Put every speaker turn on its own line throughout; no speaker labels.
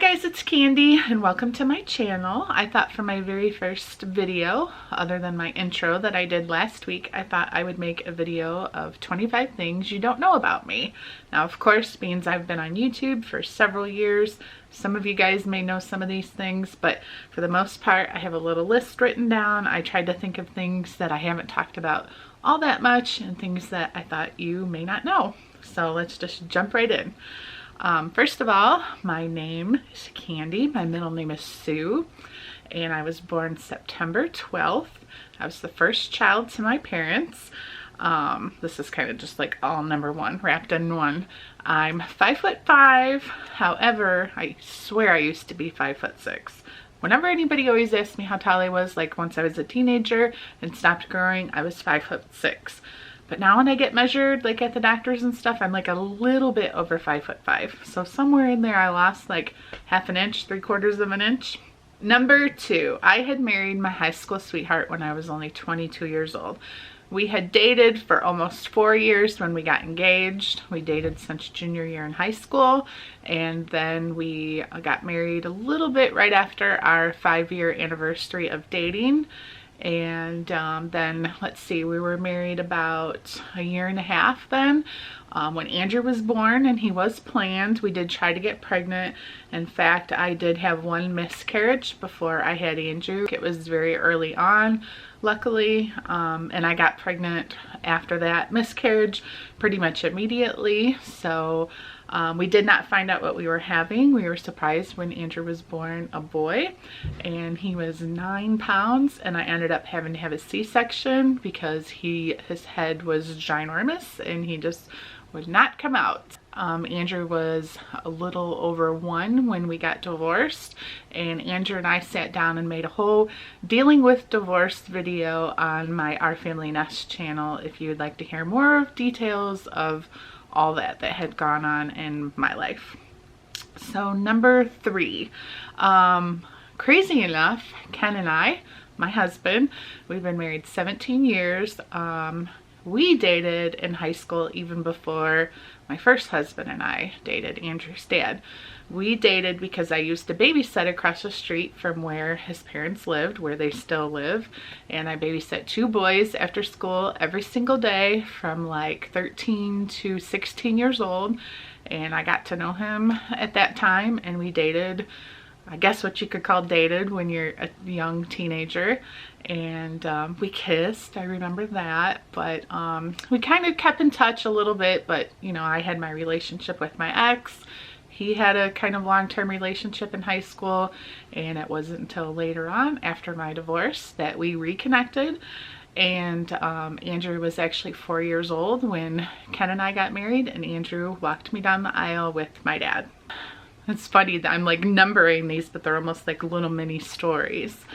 guys, it's Candy and welcome to my channel. I thought for my very first video, other than my intro that I did last week, I thought I would make a video of 25 things you don't know about me. Now, of course, means I've been on YouTube for several years. Some of you guys may know some of these things, but for the most part, I have a little list written down. I tried to think of things that I haven't talked about all that much and things that I thought you may not know. So let's just jump right in. First of all, my name is Candy. My middle name is Sue, and I was born September 12th. I was the first child to my parents. This is kind of just like all number one wrapped in one. I'm 5'5". However, I swear I used to be 5'6". Whenever anybody always asked me how tall I was, like once I was a teenager and stopped growing, I was 5'6". But now when I get measured, like at the doctors and stuff, I'm like a little bit over 5'5". So somewhere in there I lost like half an inch, 3/4 of an inch. Number two, I had married my high school sweetheart when I was only 22 years old. We had dated for almost 4 years when we got engaged. We dated since junior year in high school, and then we got married a little bit right after our 5-year anniversary of dating. And then let's see, we were married about a year and a half then. When Andrew was born, and he was planned, we did try to get pregnant. In fact, I did have one miscarriage before I had Andrew. It was very early on, luckily, and I got pregnant after that miscarriage pretty much immediately. So we did not find out what we were having. We were surprised when Andrew was born a boy, and he was 9 pounds, and I ended up having to have a C-section because his head was ginormous and he just would not come out. Andrew was a little over 1 when we got divorced, and Andrew and I sat down and made a whole dealing with divorce video on my Our Family Nest channel if you'd like to hear more details of all that had gone on in my life. So number 3, crazy enough, Ken and I, my husband, we've been married 17 years. We dated in high school even before my first husband and I dated, Andrew's dad. We dated because I used to babysit across the street from where his parents lived, where they still live. And I babysat 2 boys after school every single day from like 13 to 16 years old. And I got to know him at that time, and we dated, I guess what you could call dated when you're a young teenager. And we kissed, I remember that, but we kind of kept in touch a little bit. But you know, I had my relationship with my ex. He had a kind of long-term relationship in high school, and it wasn't until later on after my divorce that we reconnected. And Andrew was actually 4 years old when Ken and I got married, and Andrew walked me down the aisle with my dad. It's funny that I'm like numbering these, but they're almost like little mini stories.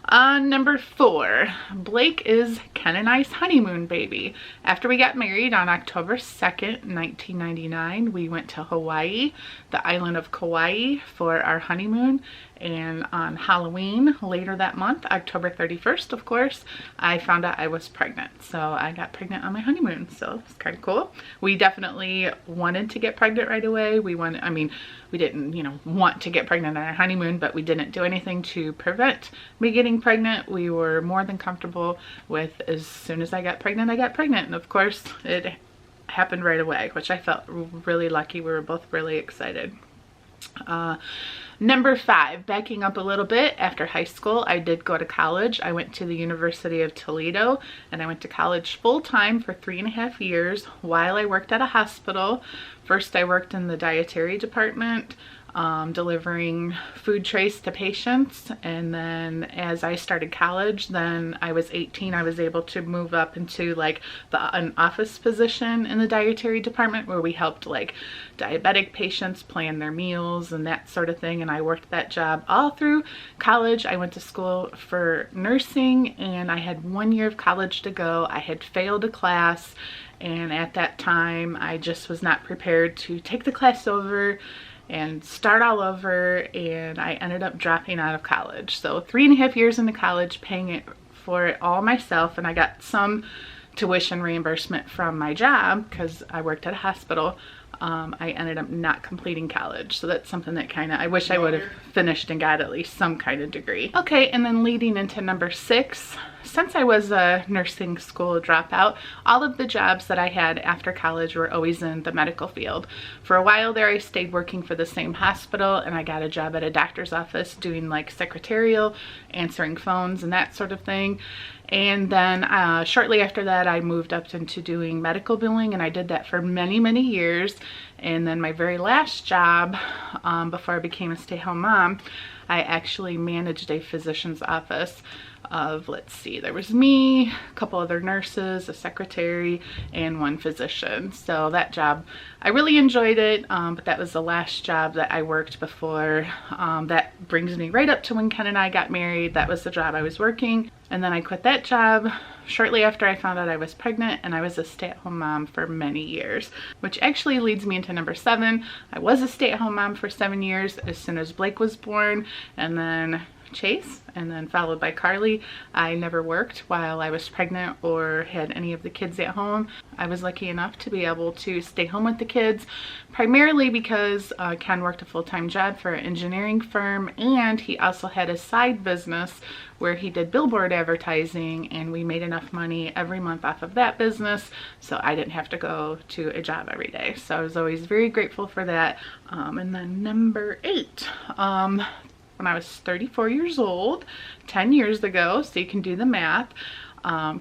Number 4, Blake is Ken and I's honeymoon baby. After we got married on October 2nd, 1999, we went to Hawaii, the island of Kauai, for our honeymoon. And on Halloween later that month, October 31st, of course, I found out I was pregnant. So I got pregnant on my honeymoon. So it's kind of cool. We definitely wanted to get pregnant right away. We didn't, you know, want to get pregnant on our honeymoon, but we didn't do anything to prevent me getting pregnant. We were more than comfortable with, as soon as I got pregnant, I got pregnant. And of course, it happened right away, which I felt really lucky. We were both really excited. Number 5, backing up a little bit, after high school, I did go to college. I went to the University of Toledo, and I went to college full-time for 3.5 years while I worked at a hospital. First, I worked in the dietary department, delivering food trays to patients. And then as I started college, then I was 18, I was able to move up into like an office position in the dietary department, where we helped like diabetic patients plan their meals and that sort of thing. And I worked that job all through college. I went to school for nursing, and I had 1 year of college to go. I had failed a class, and at that time I just was not prepared to take the class over and start all over, and I ended up dropping out of college. So 3.5 years into college, paying for it all myself, and I got some tuition reimbursement from my job because I worked at a hospital. I ended up not completing college. So that's something that kind of, I wish I would have finished and got at least some kind of degree. Okay, and then leading into number 6, since I was a nursing school dropout, all of the jobs that I had after college were always in the medical field. For a while there, I stayed working for the same hospital, and I got a job at a doctor's office doing like secretarial, answering phones and that sort of thing. And then shortly after that, I moved up into doing medical billing, and I did that for many, many years. And then my very last job, before I became a stay-at-home mom, I actually managed a physician's office of, let's see, there was me, a couple other nurses, a secretary, and 1 physician. So that job, I really enjoyed it, but that was the last job that I worked before. That brings me right up to when Ken and I got married. That was the job I was working. And then I quit that job shortly after I found out I was pregnant, and I was a stay-at-home mom for many years, which actually leads me into number 7. I was a stay-at-home mom for 7 years as soon as Blake was born, and then Chase, and then followed by Carly. I never worked while I was pregnant or had any of the kids at home. I was lucky enough to be able to stay home with the kids, primarily because Ken worked a full-time job for an engineering firm, and he also had a side business where he did billboard advertising, and we made enough money every month off of that business, so I didn't have to go to a job every day. So I was always very grateful for that. And then number 8, when I was 34 years old, 10 years ago, so you can do the math,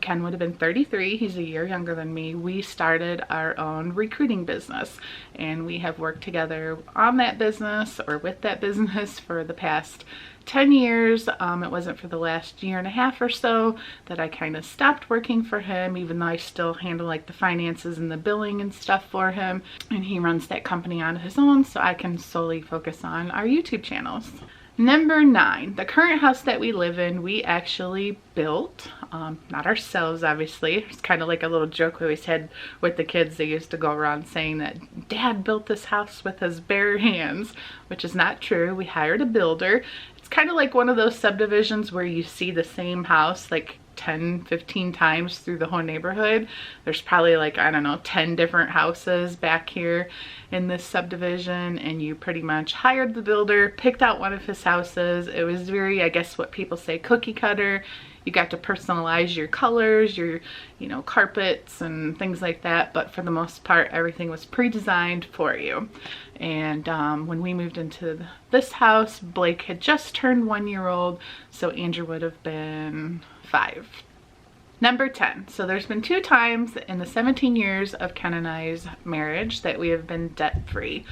Ken would have been 33. He's a year younger than me. We started our own recruiting business, and we have worked together on that business or with that business for the past 10 years. It wasn't for the last year and a half or so that I kind of stopped working for him, even though I still handle like the finances and the billing and stuff for him, and he runs that company on his own, so I can solely focus on our YouTube channels. Number 9, the current house that we live in, we actually built, not ourselves, obviously. It's kind of like a little joke we always had with the kids. They used to go around saying that Dad built this house with his bare hands, which is not true. We hired a builder. It's kind of like one of those subdivisions where you see the same house like 10, 15 times through the whole neighborhood. There's probably like, I don't know, 10 different houses back here in this subdivision, and you pretty much hired the builder, picked out one of his houses. It was very, I guess what people say, cookie cutter. You got to personalize your colors, your, you know, carpets and things like that, but for the most part, everything was pre-designed for you. And when we moved into this house, Blake had just turned 1 year old, so Andrew would have been 5. Number 10. So there's been 2 times in the 17 years of Ken and I's marriage that we have been debt-free.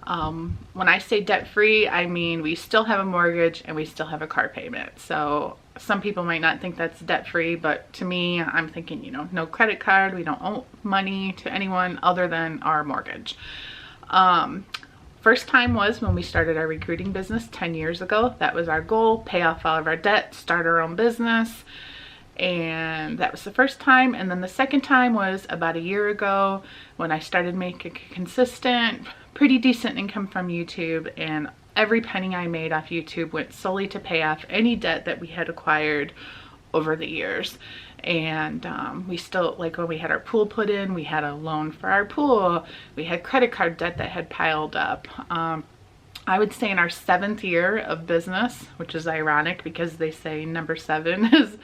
When I say debt-free, I mean we still have a mortgage and we still have a car payment. So some people might not think that's debt-free, but to me, I'm thinking, you know, no credit card. We don't owe money to anyone other than our mortgage. First time was when we started our recruiting business 10 years ago. That was our goal, pay off all of our debt, start our own business. And that was the first time. And then the second time was about a year ago when I started making a consistent, pretty decent income from YouTube, and every penny I made off YouTube went solely to pay off any debt that we had acquired over the years. And we still, like when we had our pool put in, we had a loan for our pool. We had credit card debt that had piled up. I would say in our 7th year of business, which is ironic because they say number 7 is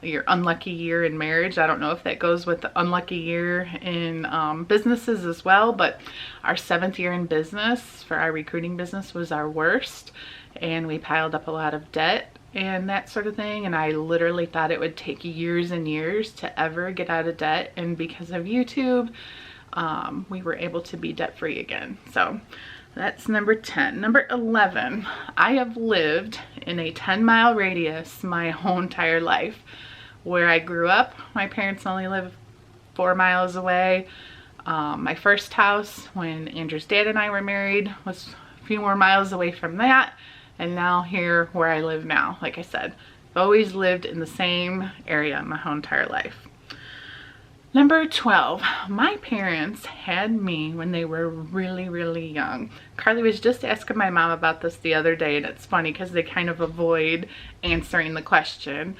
your unlucky year in marriage. I don't know if that goes with the unlucky year in businesses as well, but our 7th year in business for our recruiting business was our worst, and we piled up a lot of debt and that sort of thing, and I literally thought it would take years and years to ever get out of debt, and because of YouTube, we were able to be debt-free again. So that's number 10. Number 11, I have lived in a 10-mile radius my whole entire life. Where I grew up, my parents only live 4 miles away. My first house, when Andrew's dad and I were married, was a few more miles away from that. And now here where I live now, like I said, I've always lived in the same area my whole entire life. Number 12, my parents had me when they were really, really young. Carly was just asking my mom about this the other day, and it's funny because they kind of avoid answering the question.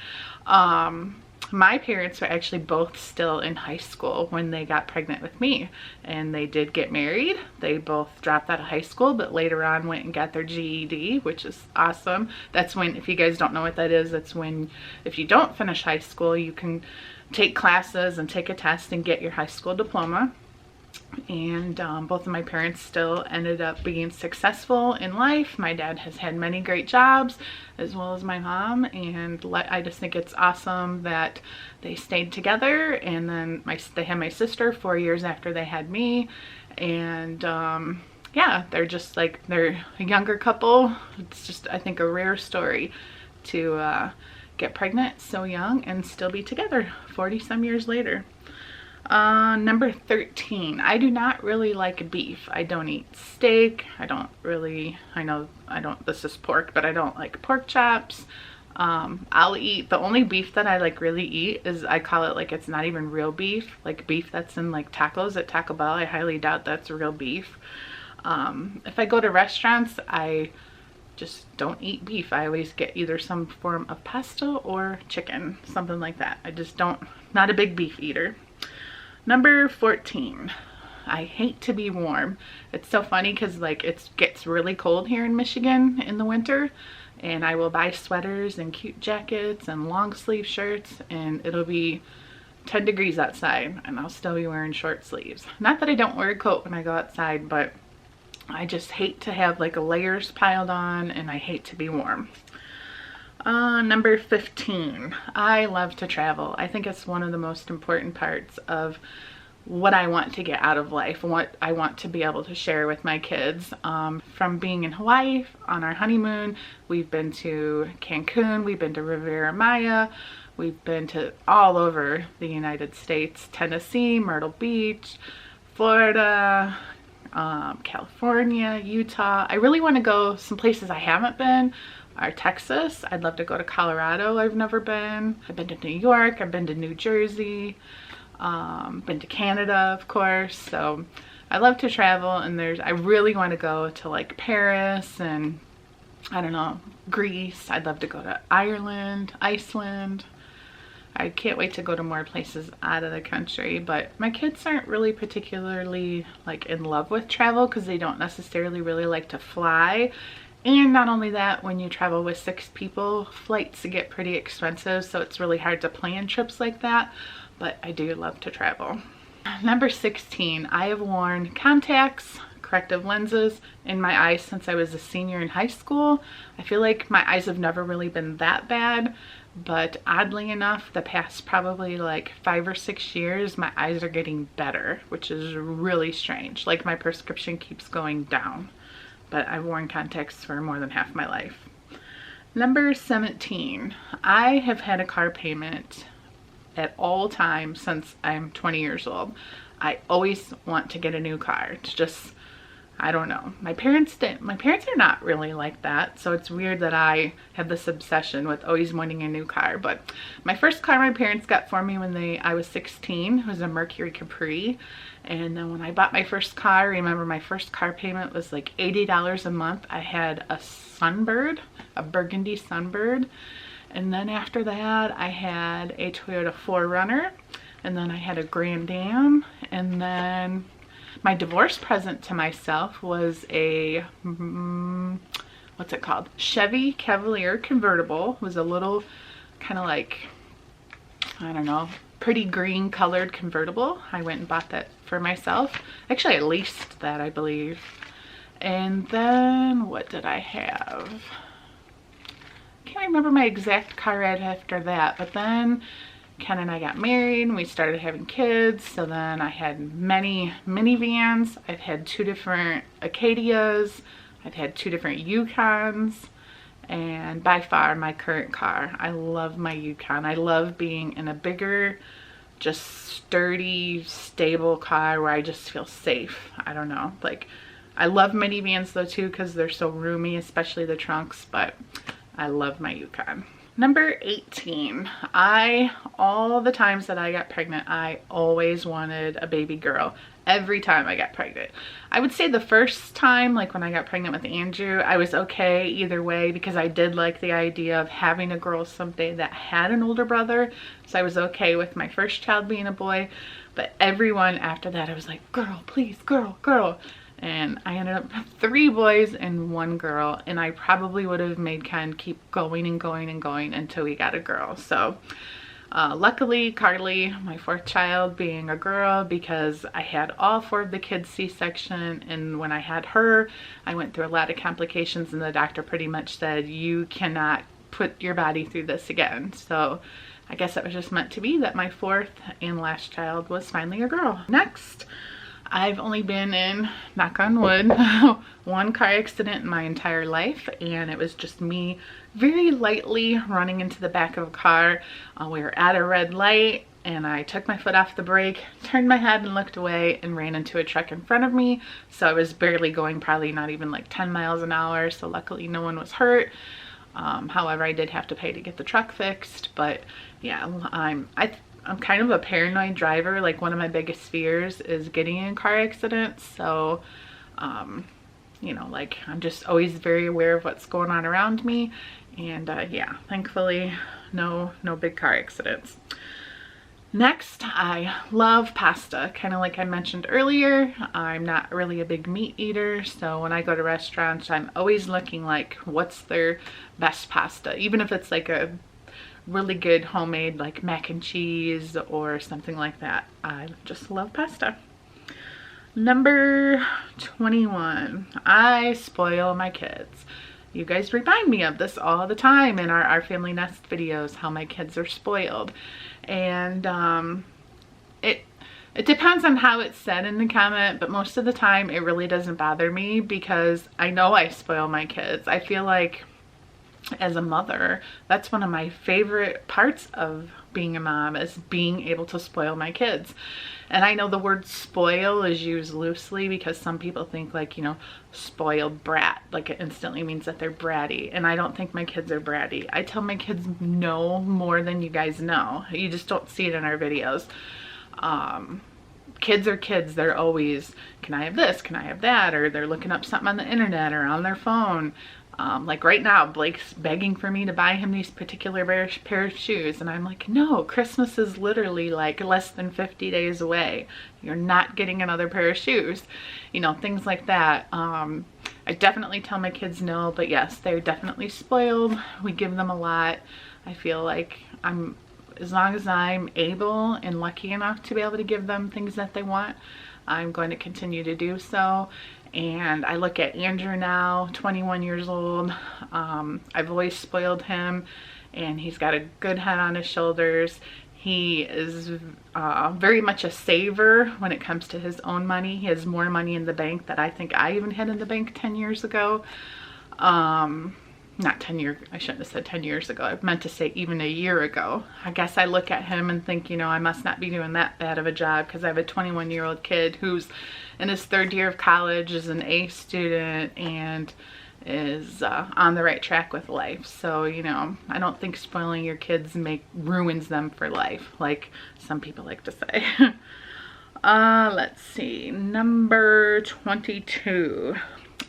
my parents were actually both still in high school when they got pregnant with me, and they did get married. They both dropped out of high school, but later on went and got their GED, which is awesome. That's when, if you guys don't know what that is, that's when if you don't finish high school, you can take classes and take a test and get your high school diploma. And both of my parents still ended up being successful in life. My dad has had many great jobs, as well as my mom, and I just think it's awesome that they stayed together. And then they had my sister 4 years after they had me, and yeah, they're just like, they're a younger couple. It's just, I think, a rare story to get pregnant so young and still be together 40 some years later. Number 13, I do not really like beef. I don't eat steak. I know this is pork, but I don't like pork chops. I'll eat, the only beef that I like really eat is, I call it like, it's not even real beef, like beef that's in like tacos at Taco Bell. I highly doubt that's real beef. If I go to restaurants, I just don't eat beef. I always get either some form of pasta or chicken, something like that. I just not a big beef eater. Number 14, I hate to be warm. It's so funny because like it gets really cold here in Michigan in the winter, and I will buy sweaters and cute jackets and long sleeve shirts, and it'll be 10 degrees outside and I'll still be wearing short sleeves. Not that I don't wear a coat when I go outside, but I just hate to have like layers piled on, and I hate to be warm. Number 15, I love to travel. I think it's one of the most important parts of what I want to get out of life, what I want to be able to share with my kids. From being in Hawaii on our honeymoon, we've been to Cancun, we've been to Riviera Maya, we've been to all over the United States, Tennessee, Myrtle Beach, Florida, California, Utah. I really want to go some places I haven't been. Texas. I'd love to go to Colorado. I've never been. I've been to New York. I've been to New Jersey. Been to Canada, of course. So I love to travel, and I really want to go to like Paris and, I don't know, Greece. I'd love to go to Ireland, Iceland. I can't wait to go to more places out of the country, but my kids aren't really particularly like in love with travel because they don't necessarily really like to fly. And not only that, when you travel with 6 people, flights get pretty expensive, so it's really hard to plan trips like that, but I do love to travel. Number 16, I have worn contacts, corrective lenses in my eyes since I was a senior in high school. I feel like my eyes have never really been that bad, but oddly enough, the past probably like 5 or 6 years, my eyes are getting better, which is really strange. Like my prescription keeps going down. But I've worn contacts for more than half my life. Number 17, I have had a car payment at all times since I'm 20 years old. I always want to get a new car. It's just, I don't know. My parents are not really like that, so it's weird that I have this obsession with always wanting a new car. But my first car my parents got for me when I was 16 was a Mercury Capri. And then when I bought my first car, I remember my first car payment was like $80 a month. I had a Sunbird, a burgundy Sunbird. And then after that, I had a Toyota 4Runner. And then I had a Grand Am. And then my divorce present to myself was a, what's it called? Chevy Cavalier convertible. It was a little kind of like, I don't know, pretty green colored convertible. I went and bought that for myself. Actually, I leased that, I believe. And then what did I have? Can't remember my exact car ride after that, but then Ken and I got married and we started having kids. So then I had many minivans. I've had 2 different Acadias. I've had 2 different Yukons. And by far my current car, I love my Yukon. I love being in a bigger, just sturdy, stable car where I just feel safe. I don't know, like I love minivans though too because they're so roomy, especially the trunks, but I love my Yukon. Number 18, all the times that I got pregnant, I always wanted a baby girl. every time I got pregnant. I would say the first time, like when I got pregnant with Andrew, I was okay either way because I did like the idea of having a girl someday that had an older brother. So I was okay with my first child being a boy. But everyone after that, I was like, girl, please, girl, girl. And I ended up with 3 boys and 1 girl. And I probably would have made Ken keep going and going and going until we got a girl. So luckily, Carly, my 4th child, being a girl, because I had all 4 of the kids C-section, and when I had her, I went through a lot of complications, and the doctor pretty much said, you cannot put your body through this again. So I guess it was just meant to be that my 4th and last child was finally a girl. Next, I've only been in, knock on wood, 1 car accident in my entire life, and it was just me very lightly running into the back of a car. We were at a red light, and I took my foot off the brake, turned my head and looked away, and ran into a truck in front of me. So I was barely going, probably not even like 10 miles an hour, so luckily no one was hurt. However, I did have to pay to get the truck fixed, but yeah, I'm kind of a paranoid driver. Like, one of my biggest fears is getting in car accidents. So, you know, like, I'm just always very aware of what's going on around me. And yeah, thankfully, no big car accidents. Next, I love pasta. Kind of like I mentioned earlier, I'm not really a big meat eater. So when I go to restaurants, I'm always looking like, what's their best pasta? Even if it's like a really good homemade like mac and cheese or something like that. I just love pasta. Number 21, I spoil my kids. You guys remind me of this all the time in our family nest videos, how my kids are spoiled. And it depends on how it's said in the comment, but most of the time it really doesn't bother me because I know I spoil my kids. I feel like as a mother, that's one of my favorite parts of being a mom, is being able to spoil my kids. And I know the word spoil is used loosely because some people think, like, you know, spoiled brat, like it instantly means that they're bratty. And I don't think my kids are bratty. I tell my kids no more than you guys know. You just don't see it in our videos. Kids are kids. They're always, can I have this? Can I have that? Or they're looking up something on the internet or on their phone. Like right now, Blake's begging for me to buy him these particular pair of shoes. And I'm like, no, Christmas is literally like less than 50 days away. You're not getting another pair of shoes. You know, things like that. I definitely tell my kids no, but yes, they're definitely spoiled. We give them a lot. I feel like as long as I'm able and lucky enough to be able to give them things that they want, I'm going to continue to do so. And I look at Andrew now, 21 years old. I've always spoiled him, and he's got a good head on his shoulders. He is very much a saver when it comes to his own money. He has more money in the bank than I think I even had in the bank 10 years ago. Not 10 years, I shouldn't have said 10 years ago. I meant to say even a year ago. I guess I look at him and think, you know, I must not be doing that bad of a job because I have a 21-year-old kid who's in his 3rd year of college, is an A student, and is on the right track with life. So, you know, I don't think spoiling your kids ruins them for life, like some people like to say. Let's see, number 22.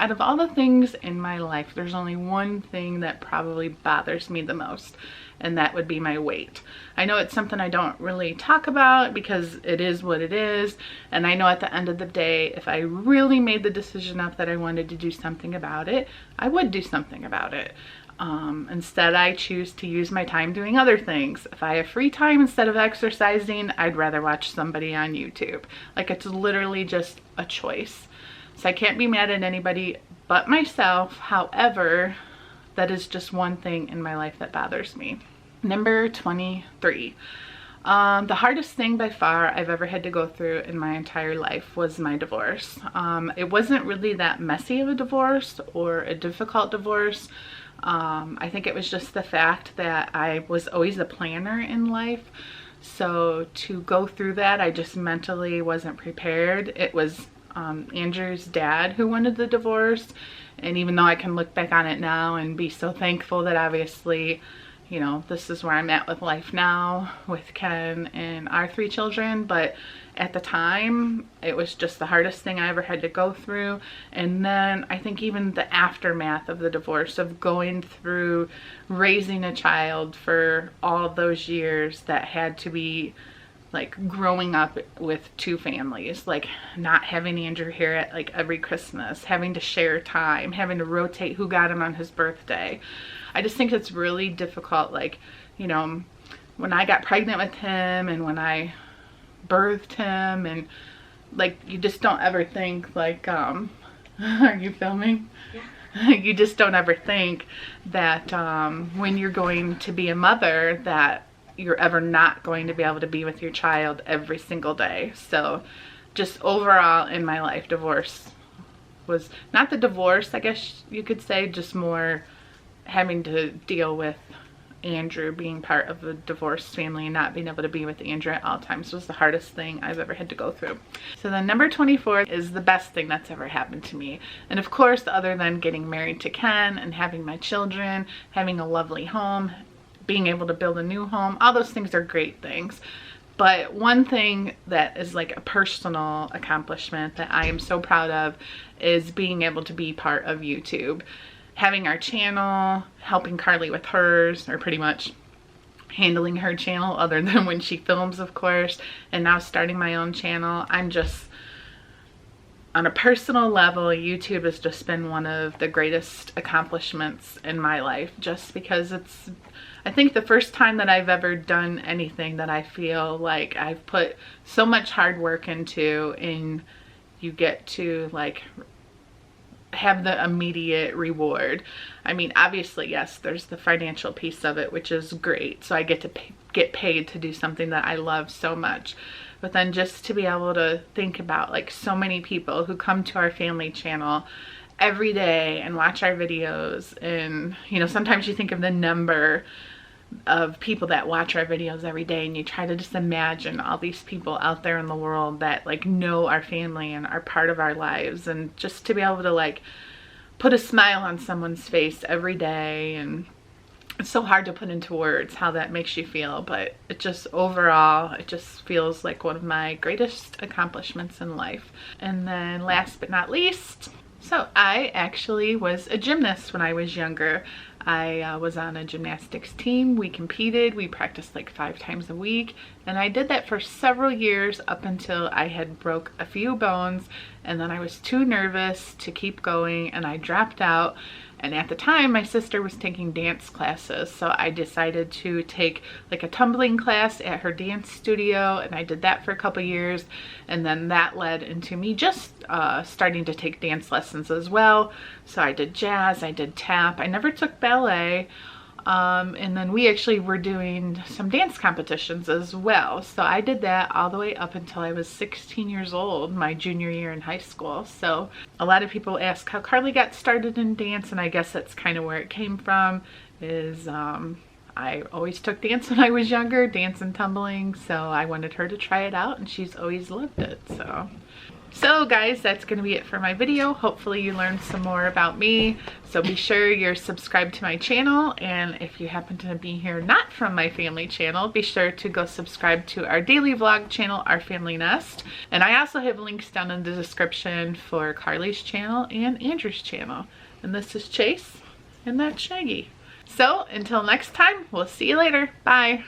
Out of all the things in my life, there's only one thing that probably bothers me the most, and that would be my weight. I know it's something I don't really talk about because it is what it is, and I know at the end of the day, if I really made the decision up that I wanted to do something about it, I would do something about it. Instead, I choose to use my time doing other things. If I have free time instead of exercising, I'd rather watch somebody on YouTube. Like, it's literally just a choice. So I can't be mad at anybody but myself. However, that is just one thing in my life that bothers me. Number 23. The hardest thing by far I've ever had to go through in my entire life was my divorce. It wasn't really that messy of a divorce or a difficult divorce. I think it was just the fact that I was always a planner in life. So to go through that, I just mentally wasn't prepared. It was Andrew's dad who wanted the divorce, and even though I can look back on it now and be so thankful that obviously, you you know, this is where I'm at with life now with Ken and our 3 children. But at the time, it was just the hardest thing I ever had to go through. And then I think even the aftermath of the divorce, of going through raising a child for all of those years that had to be like growing up with 2 families, like not having Andrew here at like every Christmas, having to share time, having to rotate who got him on his birthday. I just think it's really difficult. Like, you know, when I got pregnant with him and when I birthed him, and like, you just don't ever think like, are you filming? Yeah. You just don't ever think that when you're going to be a mother that you're ever not going to be able to be with your child every single day. So just overall in my life, divorce was not the divorce, I guess you could say, just more having to deal with Andrew being part of a divorced family and not being able to be with Andrew at all times was the hardest thing I've ever had to go through. So then number 24 is the best thing that's ever happened to me. And of course, other than getting married to Ken and having my children, having a lovely home, being able to build a new home, all those things are great things. But one thing that is like a personal accomplishment that I am so proud of is being able to be part of YouTube. Having our channel, helping Carly with hers, or pretty much handling her channel other than when she films, of course, and now starting my own channel. I'm just, on a personal level, YouTube has just been one of the greatest accomplishments in my life, just because it's, I think, the first time that I've ever done anything that I feel like I've put so much hard work into, and you get to like have the immediate reward. I mean, obviously, yes, there's the financial piece of it, which is great. So I get to get paid to do something that I love so much. But then just to be able to think about like so many people who come to our family channel every day and watch our videos, and you know, sometimes you think of the number of people that watch our videos every day, and you try to just imagine all these people out there in the world that like know our family and are part of our lives, and just to be able to like put a smile on someone's face every day. And it's so hard to put into words how that makes you feel, but it just overall, it just feels like one of my greatest accomplishments in life. And then last but not least, so I actually was a gymnast when I was younger. I was on a gymnastics team. We competed. We practiced like 5 times a week. And I did that for several years up until I had broke a few bones. And then I was too nervous to keep going and I dropped out. And at the time, my sister was taking dance classes, so I decided to take like a tumbling class at her dance studio, and I did that for a couple years, and then that led into me just starting to take dance lessons as well. So I did jazz, I did tap, I never took ballet, and then we actually were doing some dance competitions as well. So I did that all the way up until I was 16 years old, my junior year in high school. So a lot of people ask how Carly got started in dance, and I guess that's kind of where it came from, is I always took dance when I was younger, dance and tumbling, so I wanted her to try it out, and she's always loved it. So guys, that's going to be it for my video. Hopefully you learned some more about me. So be sure you're subscribed to my channel. And if you happen to be here not from my family channel, be sure to go subscribe to our daily vlog channel, Our Family Nest. And I also have links down in the description for Carly's channel and Andrew's channel. And this is Chase, and that's Shaggy. So until next time, we'll see you later. Bye.